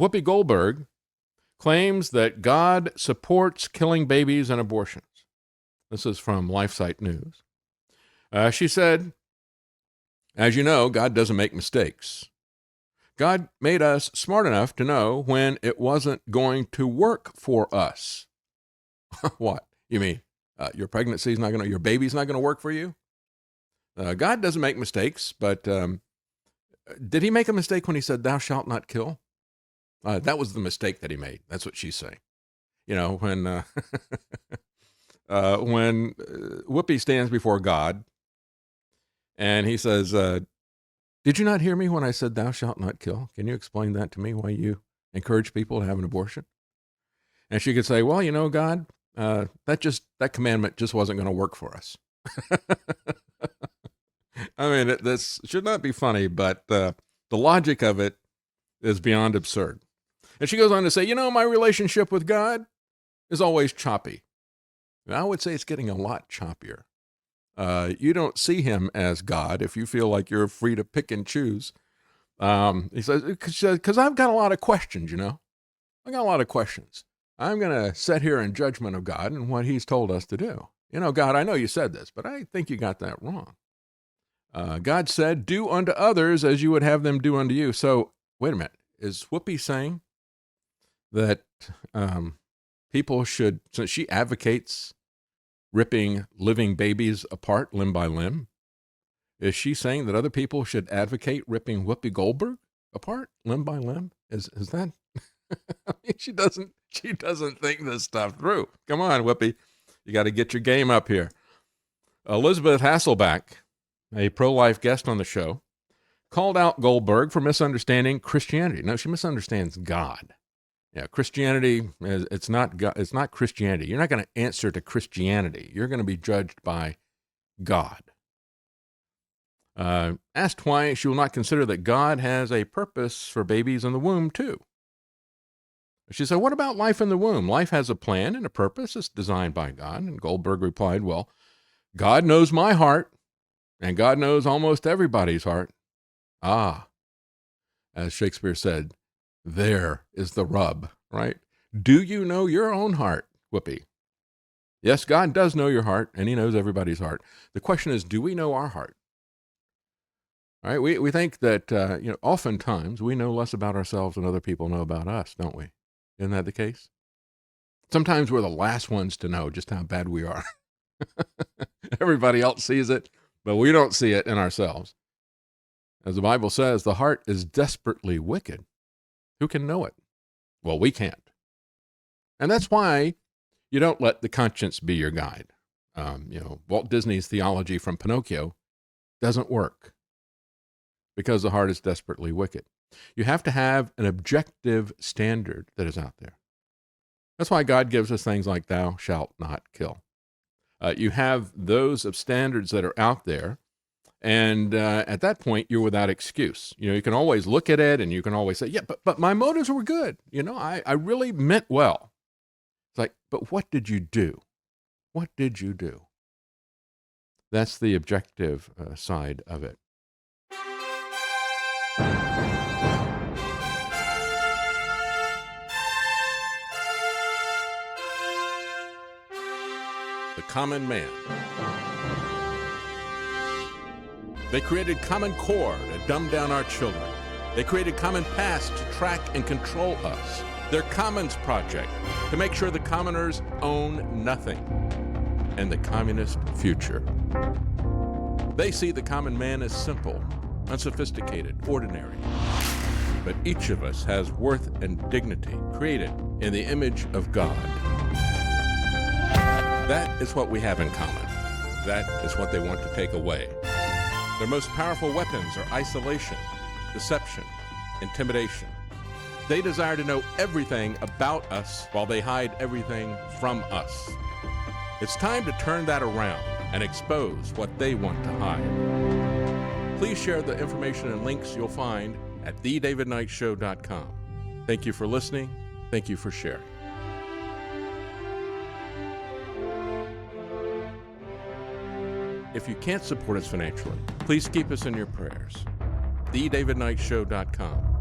Whoopi Goldberg claims that God supports killing babies and abortions. This is from LifeSite News. She said, as you know, God doesn't make mistakes. God made us smart enough to know when it wasn't going to work for us. What? You mean your pregnancy is not going to, your baby's not going to work for you? God doesn't make mistakes, but did he make a mistake when he said, thou shalt not kill? That was the mistake that he made. That's what she's saying. You know, when Whoopi stands before God and he says, did you not hear me when I said thou shalt not kill? Can you explain that to me, why you encourage people to have an abortion? And she could say, well, you know, God, that commandment just wasn't going to work for us. I mean, this should not be funny, but the logic of it is beyond absurd. And she goes on to say, you know, my relationship with God is always choppy. And I would say it's getting a lot choppier. You don't see him as God if you feel like you're free to pick and choose. He says, because I've got a lot of questions, you know. I got a lot of questions. I'm going to sit here in judgment of God and what he's told us to do. You know, God, I know you said this, but I think you got that wrong. God said, do unto others as you would have them do unto you. So, wait a minute. Is Whoopi saying that people should, since she advocates ripping living babies apart limb by limb, is she saying that other people should advocate ripping Whoopi Goldberg apart limb by limb? Is that? I mean, she doesn't think this stuff through. Come on, Whoopi. You got to get your game up here. Elizabeth Hasselbeck, a pro-life guest on the show, called out Goldberg for misunderstanding Christianity. No, she misunderstands God. Yeah, Christianity, it's not God, it's not Christianity. You're not going to answer to Christianity. You're going to be judged by God. Asked why she will not consider that God has a purpose for babies in the womb, too. She said, what about life in the womb? Life has a plan and a purpose. It's designed by God. And Goldberg replied, well, God knows my heart, and God knows almost everybody's heart. Ah, as Shakespeare said, there is the rub, right? Do you know your own heart, Whoopi? Yes, God does know your heart, and he knows everybody's heart. The question is, do we know our heart? All right, we think that, oftentimes we know less about ourselves than other people know about us, don't we? Isn't that the case? Sometimes we're the last ones to know just how bad we are. Everybody else sees it, but we don't see it in ourselves. As the Bible says, the heart is desperately wicked. Who can know it? Well, we can't. And that's why you don't let the conscience be your guide. Walt Disney's theology from Pinocchio doesn't work because the heart is desperately wicked. You have to have an objective standard that is out there. That's why God gives us things like thou shalt not kill. You have those of standards that are out there, and at that point, you're without excuse. You can always look at it, and you can always say, yeah, but my motives were good. I really meant well. It's like, but what did you do? What did you do? That's the objective side of it. The common man. They created Common Core to dumb down our children. They created Common Pass to track and control us. Their Commons Project to make sure the commoners own nothing. And the communist future. They see the common man as simple, unsophisticated, ordinary. But each of us has worth and dignity created in the image of God. That is what we have in common. That is what they want to take away. Their most powerful weapons are isolation, deception, intimidation. They desire to know everything about us while they hide everything from us. It's time to turn that around and expose what they want to hide. Please share the information and links you'll find at thedavidknightshow.com. Thank you for listening. Thank you for sharing. If you can't support us financially, please keep us in your prayers. thedavidknightshow.com.